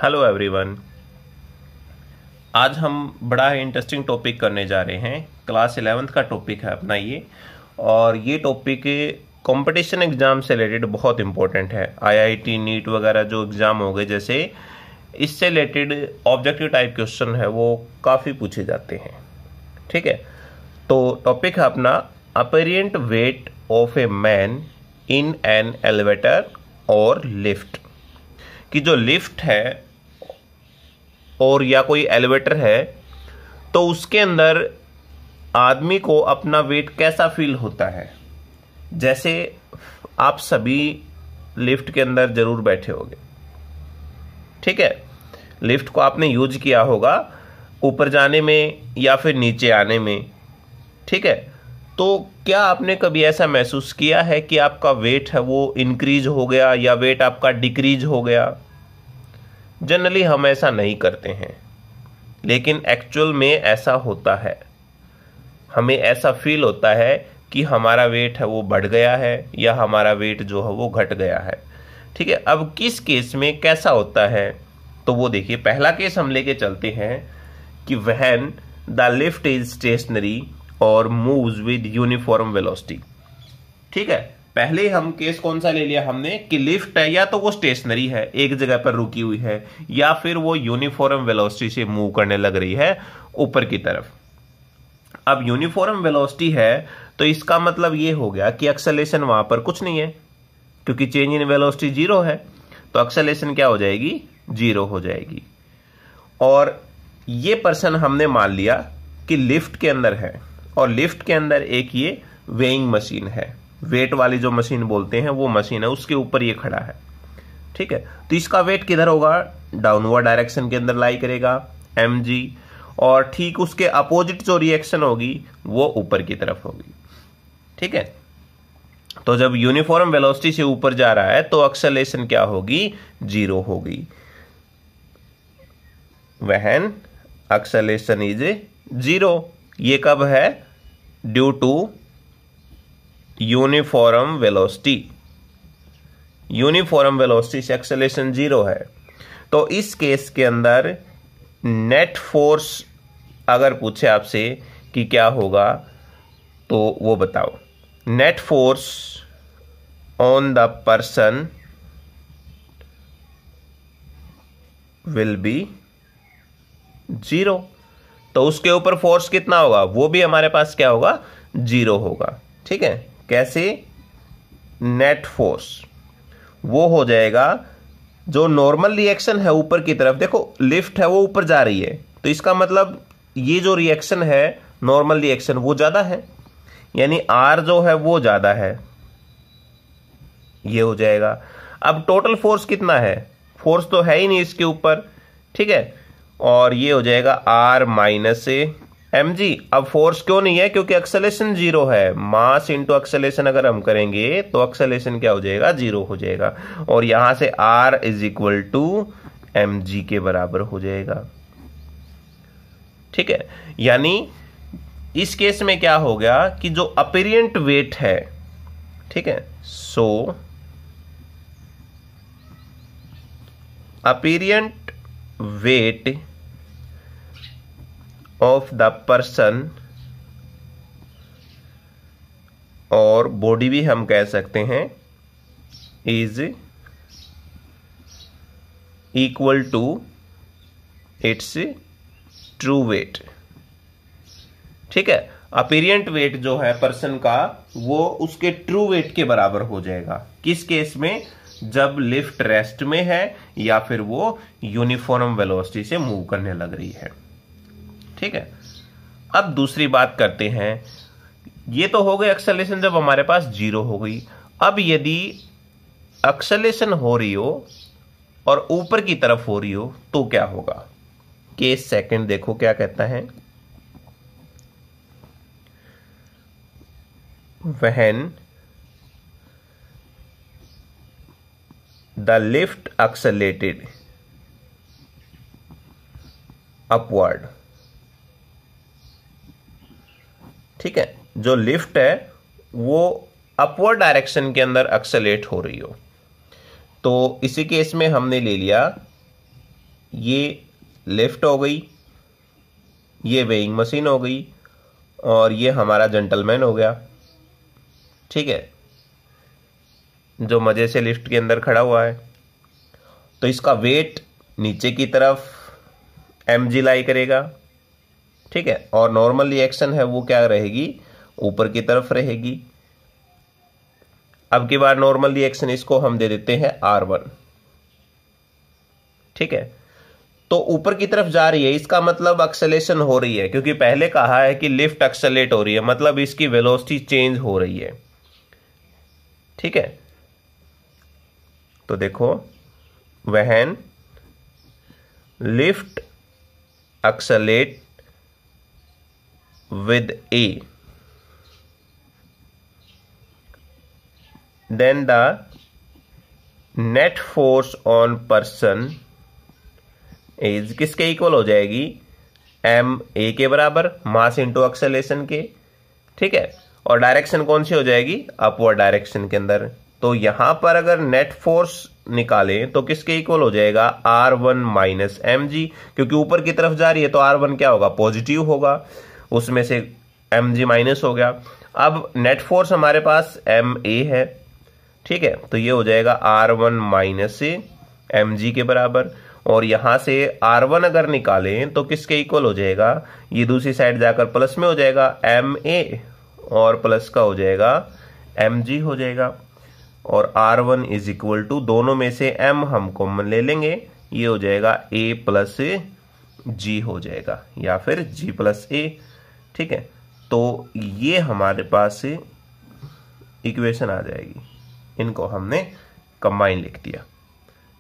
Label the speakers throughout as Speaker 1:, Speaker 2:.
Speaker 1: Hello everyone. आज हम बड़ा ही इंटरेस्टिंग टॉपिक करने जा रहे हैं। क्लास 11th का टॉपिक है अपना ये, और ये टॉपिक कंपटीशन एग्जाम से रिलेटेड बहुत इंपॉर्टेंट है। आईआईटी नीट वगैरह जो एग्जाम हो गए, जैसे इससे रिलेटेड ऑब्जेक्टिव टाइप क्वेश्चन है वो काफ़ी पूछे जाते हैं। ठीक है, तो टॉपिक है अपना apparent weight of a man in an elevator और लिफ्ट। कि जो लिफ्ट है और या कोई एलिवेटर है, तो उसके अंदर आदमी को अपना वेट कैसा फील होता है। जैसे आप सभी लिफ्ट के अंदर जरूर बैठे होंगे, ठीक है। लिफ्ट को आपने यूज किया होगा ऊपर जाने में या फिर नीचे आने में, ठीक है। तो क्या आपने कभी ऐसा महसूस किया है कि आपका वेट है वो इंक्रीज हो गया या वेट आपका डिक्रीज हो गया? जनरली हम ऐसा नहीं करते हैं, लेकिन एक्चुअल में ऐसा होता है। हमें ऐसा फील होता है कि हमारा वेट है वो बढ़ गया है या हमारा वेट जो है वो घट गया है, ठीक है। अब किस केस में कैसा होता है, तो वो देखिए। पहला केस हम लेके चलते हैं कि when the lift is stationary और मूव्स विद यूनिफॉर्म वेलोसिटी। ठीक है, पहले हम केस कौन सा ले लिया हमने कि लिफ्ट है या तो वो स्टेशनरी है, एक जगह पर रुकी हुई है, या फिर वो यूनिफॉर्म वेलोसिटी से मूव करने लग रही है ऊपर की तरफ। अब यूनिफॉर्म वेलोसिटी है तो इसका मतलब ये हो गया कि एक्सेलरेशन वहां पर कुछ नहीं है, क्योंकि चेंज इन वेलोसिटी जीरो है, तो एक्सेलरेशन क्या हो जाएगी? जीरो हो जाएगी। और ये पर्सन हमने मान लिया कि लिफ्ट के अंदर है, और लिफ्ट के अंदर एक ये वेइंग मशीन है, वेट वाली जो मशीन बोलते हैं वो मशीन है, उसके ऊपर ये खड़ा है, ठीक है। तो इसका वेट किधर होगा? डाउनवर्ड डायरेक्शन के अंदर लाई करेगा, mg, और ठीक उसके अपोजिट जो रिएक्शन होगी वो ऊपर की तरफ होगी, ठीक है। तो जब यूनिफॉर्म वेलोसिटी से ऊपर जा रहा है तो एक्सेलरेशन क्या होगी? जीरो होगी। व्हेन एक्सेलरेशन इज जीरो, ये कब है? Due to uniform velocity. Uniform velocity से एक्सेलरेशन जीरो है। तो इस केस के अंदर नेट फोर्स अगर पूछे आपसे कि क्या होगा, तो वो बताओ। Net force on the person will be zero. तो उसके ऊपर फोर्स कितना होगा? वो भी हमारे पास क्या होगा? जीरो होगा, ठीक है। कैसे? नेट फोर्स वो हो जाएगा जो नॉर्मल रिएक्शन है ऊपर की तरफ। देखो लिफ्ट है वो ऊपर जा रही है, तो इसका मतलब ये जो रिएक्शन है नॉर्मल रिएक्शन वो ज्यादा है, यानी आर जो है वो ज्यादा है, ये हो जाएगा। अब टोटल फोर्स कितना है? फोर्स तो है ही नहीं इसके ऊपर, ठीक है, और ये हो जाएगा आर माइनस mg। अब फोर्स क्यों नहीं है? क्योंकि एक्सेलरेशन जीरो है। मास इंटू एक्सेलरेशन अगर हम करेंगे तो एक्सेलरेशन क्या हो जाएगा? जीरो हो जाएगा, और यहां से r is equal to mg के बराबर हो जाएगा, ठीक है। यानी इस केस में क्या हो गया कि जो अपीरेंट वेट है, ठीक है, so apparent weight of the person, और बॉडी भी हम कह सकते हैं, is equal to its true weight, ठीक है। अपीरेंट वेट जो है पर्सन का वो उसके ट्रू वेट के बराबर हो जाएगा। किस केस में? जब लिफ्ट रेस्ट में है या फिर वो यूनिफॉर्म वेलोसिटी से मूव करने लग रही है, ठीक है। अब दूसरी बात करते हैं। ये तो हो गई एक्सेलरेशन जब हमारे पास जीरो हो गई। अब यदि एक्सेलरेशन हो रही हो और ऊपर की तरफ हो रही हो तो क्या होगा? केस सेकंड देखो क्या कहता है। When the lift accelerated upward, ठीक है, जो लिफ्ट है वो अपवर्ड डायरेक्शन के अंदर एक्सेलरेट हो रही हो, तो इसी केस में हमने ले लिया ये लिफ्ट हो गई, ये वेइंग मशीन हो गई, और ये हमारा जेंटलमैन हो गया। ठीक है, जो मजे से लिफ्ट के अंदर खड़ा हुआ है। तो इसका वेट नीचे की तरफ mg लाई करेगा। ठीक है, और नॉर्मल रिएक्शन है वो क्या रहेगी, ऊपर की तरफ रहेगी। अब की बार नॉर्मल रिएक्शन इसको हम दे देते हैं R1। ठीक है, तो ऊपर की तरफ जा रही है, इसका मतलब एक्सेलेरेशन हो रही है, क्योंकि पहले कहा है कि लिफ्ट एक्सेलेरेट हो रही है, मतलब इसकी वेलोसिटी चेंज हो रही है। ठीक है, तो देखो, when lift accelerate with A, then the net force on person is किसके इक्वल हो जाएगी, m a के बराबर, मास इंटू एक्सेलेरेशन के। ठीक है, और डायरेक्शन कौन सी हो जाएगी, अपवर्ड डायरेक्शन के अंदर। तो यहां पर अगर नेट फोर्स निकालें तो किसके इक्वल हो जाएगा, R1 माइनस mg, क्योंकि ऊपर की तरफ जा रही है तो R1 क्या होगा, पॉजिटिव होगा, उसमें से mg माइनस हो गया। अब नेट फोर्स हमारे पास ma है। ठीक है, तो ये हो जाएगा R1 माइनस mg के बराबर, और यहां से R1 अगर निकालें तो किसके इक्वल हो जाएगा, ये दूसरी साइड जाकर प्लस में हो जाएगा ma, और प्लस का हो जाएगा mg हो जाएगा, और R1 इज इक्वल टू, दोनों में से m हम कॉमन ले लेंगे, ये हो जाएगा a प्लस g हो जाएगा, या फिर g प्लस a। ठीक है, तो ये हमारे पास इक्वेशन आ जाएगी, इनको हमने कंबाइन लिख दिया।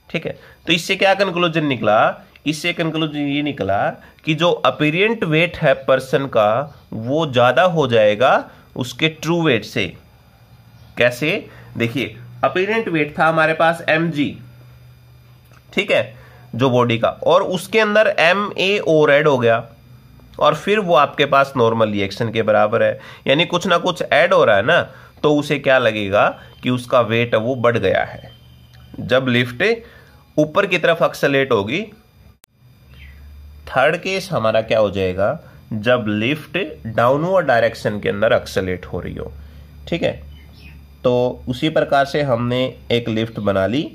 Speaker 1: ठीक है, तो इससे क्या कंक्लूजन निकला, इससे कंक्लूजन ये निकला कि जो अपीरियंट वेट है पर्सन का वो ज्यादा हो जाएगा उसके ट्रू वेट से। कैसे, देखिए, अपीरियंट वेट था हमारे पास mg, ठीक है, जो बॉडी का, और उसके अंदर ma और ऐड हो गया, और फिर वो आपके पास नॉर्मल रिएक्शन के बराबर है, यानी कुछ ना कुछ ऐड हो रहा है ना, तो उसे क्या लगेगा कि उसका वेट वो बढ़ गया है। जब लिफ्ट ऊपर की तरफ एक्सेलेरेट होगी, थर्ड केस हमारा क्या हो जाएगा, जब लिफ्ट डाउनवर्ड डायरेक्शन के अंदर एक्सेलेरेट हो रही हो। ठीक है, तो उसी प्रकार से हमने एक लिफ्ट बना ली,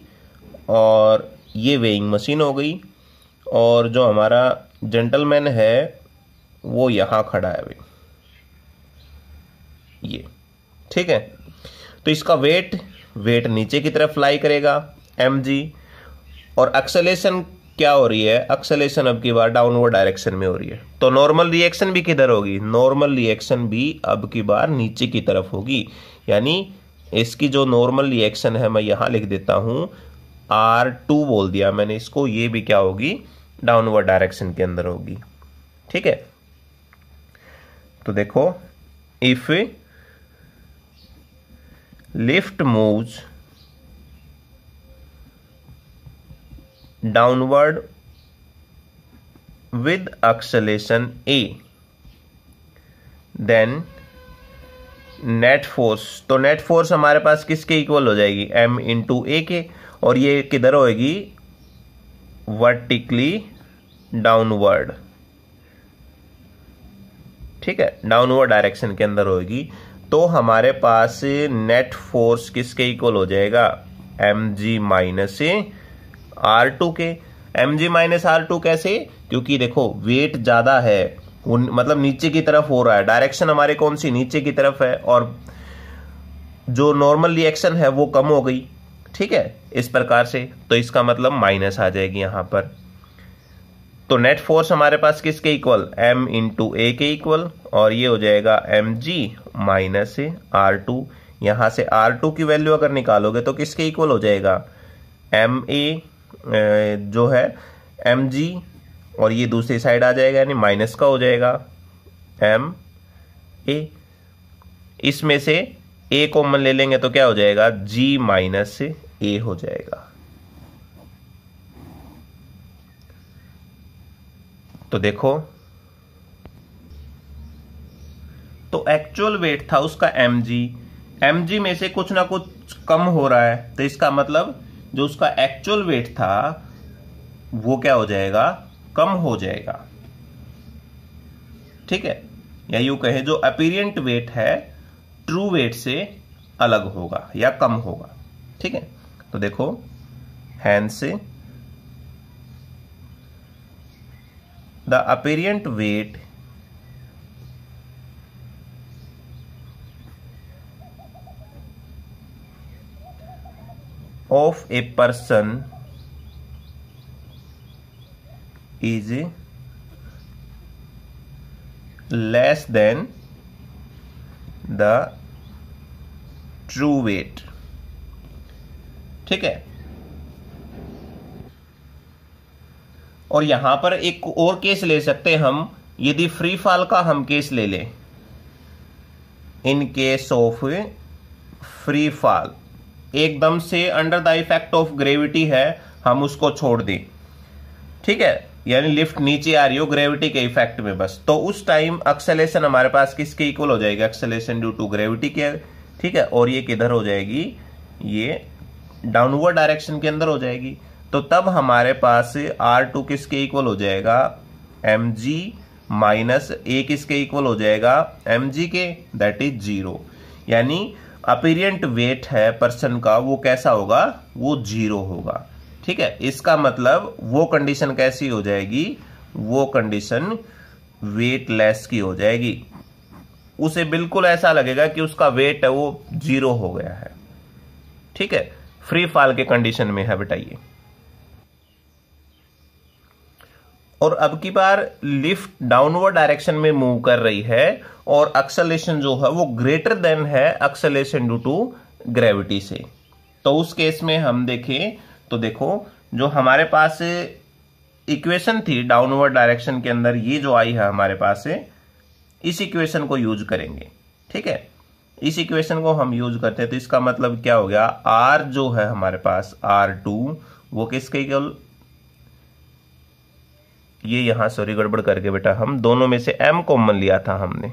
Speaker 1: और ये वेइंग मशीन हो गई, और जो हमारा जेंटलमैन है वो यहां खड़ा है अभी, ये। ठीक है, तो इसका वेट नीचे की तरफ लाई करेगा mg, और एक्सेलेरेशन क्या हो रही है, एक्सेलेरेशन अब की बार डाउनवर्ड डायरेक्शन में हो रही है। तो नॉर्मल रिएक्शन भी किधर होगी, नॉर्मल रिएक्शन भी अब की बार नीचे की तरफ होगी, यानी इसकी जो नॉर्मल रिएक्शन है मैं यहां लिख देता हूं, R2 बोल दिया मैंने इसको, ये भी क्या होगी, डाउनवर्ड डायरेक्शन के अंदर होगी। ठीक है, तो देखो, if lift moves downward with acceleration a, then net force, तो नेट फोर्स हमारे पास किसके इक्वल हो जाएगी, m इंटू a के, और ये किधर होएगी, वर्टिकली डाउनवर्ड। ठीक है, डाउनवर्ड डायरेक्शन के अंदर होगी, तो हमारे पास नेट फोर्स किसके इक्वल हो जाएगा, mg माइनस R2 के। mg माइनस R2 कैसे, क्योंकि देखो वेट ज्यादा है, मतलब नीचे की तरफ हो रहा है, डायरेक्शन हमारे कौन सी, नीचे की तरफ है, और जो नॉर्मल रिएक्शन है वो कम हो गई। ठीक है, इस प्रकार से, तो इसका मतलब माइनस आ जाएगी यहां पर। तो नेट फोर्स हमारे पास किसके इक्वल, m इंटू a के इक्वल, और ये हो जाएगा mg माइनस R2। यहां से R2 की वैल्यू अगर निकालोगे तो किसके इक्वल हो जाएगा, ma जो है mg, और ये दूसरी साइड आ जाएगा, यानी माइनस का हो जाएगा ma। इसमें से a कॉमन ले लेंगे तो क्या हो जाएगा, g माइनस a हो जाएगा। तो देखो, तो एक्चुअल वेट था उसका mg में से कुछ ना कुछ कम हो रहा है, तो इसका मतलब जो उसका एक्चुअल वेट था वो क्या हो जाएगा, कम हो जाएगा। ठीक है, या यूं कहें जो अपीरियंट वेट है ट्रू वेट से अलग होगा या कम होगा। ठीक है, तो देखो hence the apparent weight of a person is less than the true weight। ठीक है, और यहां पर एक और केस ले सकते हैं हम, यदि फ्री फॉल का हम केस ले लें, in case of free fall, एकदम से under the effect of gravity है, हम उसको छोड़ दें। ठीक है, यानी लिफ्ट नीचे आ रही हो ग्रेविटी के इफेक्ट में बस, तो उस टाइम एक्सेलेरेशन हमारे पास किसके इक्वल हो जाएगी, एक्सेलेरेशन ड्यू टू ग्रेविटी के। ठीक है, और ये किधर हो जाएगी, ये डाउनवर्ड डायरेक्शन के अंदर हो जाएगी। तो तब हमारे पास R2 किसके इक्वल हो जाएगा, mg माइनस a किसके इक्वल हो जाएगा, mg के, दैट इज 0। यानी अपीरियंट वेट है पर्सन का, वो कैसा होगा, वो 0 होगा। ठीक है, इसका मतलब वो कंडीशन कैसी हो जाएगी, वो कंडीशन वेटलेस की हो जाएगी। उसे बिल्कुल ऐसा लगेगा कि उसका वेट है वो 0 हो गया है। ठीक है, फ्री फॉल के कंडीशन में है बताइए। और अब की बार लिफ्ट डाउनवर्ड डायरेक्शन में मूव कर रही है और एक्सेलरेशन जो है वो ग्रेटर देन है एक्सेलरेशन ड्यू टू ग्रेविटी से। तो उस केस में हम देखें तो देखो जो हमारे पास इक्वेशन थी डाउनवर्ड डायरेक्शन के अंदर, ये जो आई है हमारे पास, इस इक्वेशन को यूज करेंगे। ठीक है, इस इक्वेशन को हम यूज करते हैं तो इसका मतलब क्या हो गया, R जो है हमारे पास R2 वो किसके इक्वल, ये यहां सॉरी गड़बड़ करके बेटा, हम दोनों में से m कॉमन लिया था हमने।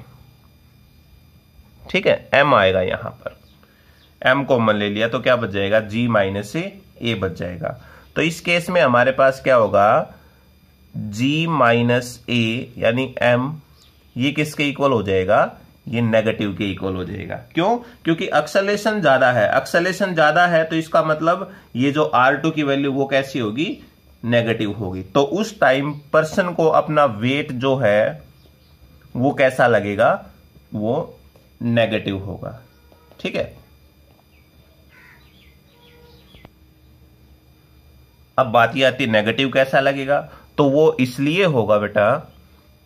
Speaker 1: ठीक है, m आएगा यहां पर, m कॉमन ले लिया तो क्या बच जाएगा, g माइनस a बच जाएगा। तो इस केस में हमारे पास क्या होगा, g माइनस a यानी m, ये किसके इक्वल हो जाएगा, ये नेगेटिव के इक्वल हो जाएगा। क्यों, क्योंकि एक्सेलरेशन ज्यादा है, एक्सेलरेशन ज्यादा है तो इसका मतलब ये जो R2 की वैल्यू वो कैसी होगी, नेगेटिव होगी। तो उस टाइम पर्सन को अपना वेट जो है वो कैसा लगेगा, वो नेगेटिव होगा। ठीक है, अब बात ये आती है नेगेटिव कैसा लगेगा, तो वो इसलिए होगा बेटा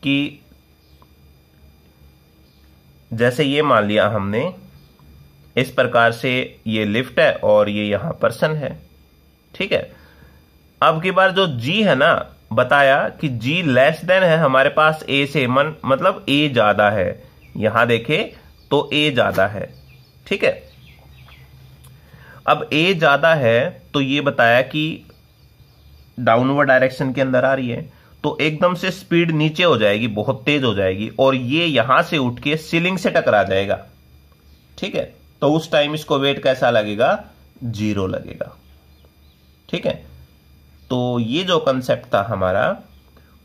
Speaker 1: कि जैसे ये मान लिया हमने इस प्रकार से, ये लिफ्ट है और ये यहां पर्सन है। ठीक है, अब की बार जो G है ना, बताया कि G लेस देन है हमारे पास A से, मतलब A ज्यादा है, यहां देखे तो A ज्यादा है। ठीक है, अब A ज्यादा है तो ये बताया कि डाउनवर्ड डायरेक्शन के अंदर आ रही है तो एकदम से स्पीड नीचे हो जाएगी, बहुत तेज हो जाएगी और ये यहां से उठ के सीलिंग से टकरा जाएगा। ठीक है, तो उस टाइम इसको वेट कैसा लगेगा, 0 लगेगा। ठीक है, तो ये जो कंसेप्ट था हमारा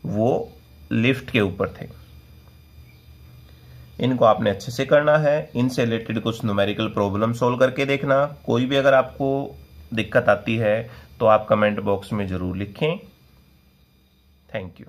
Speaker 1: वो लिफ्ट के ऊपर थे। इनको आपने अच्छे से करना है, इनसे रिलेटेड कुछ न्यूमेरिकल प्रॉब्लम सोल्व करके देखना। कोई भी अगर आपको दिक्कत आती है तो आप कमेंट बॉक्स में जरूर लिखें। Thank you.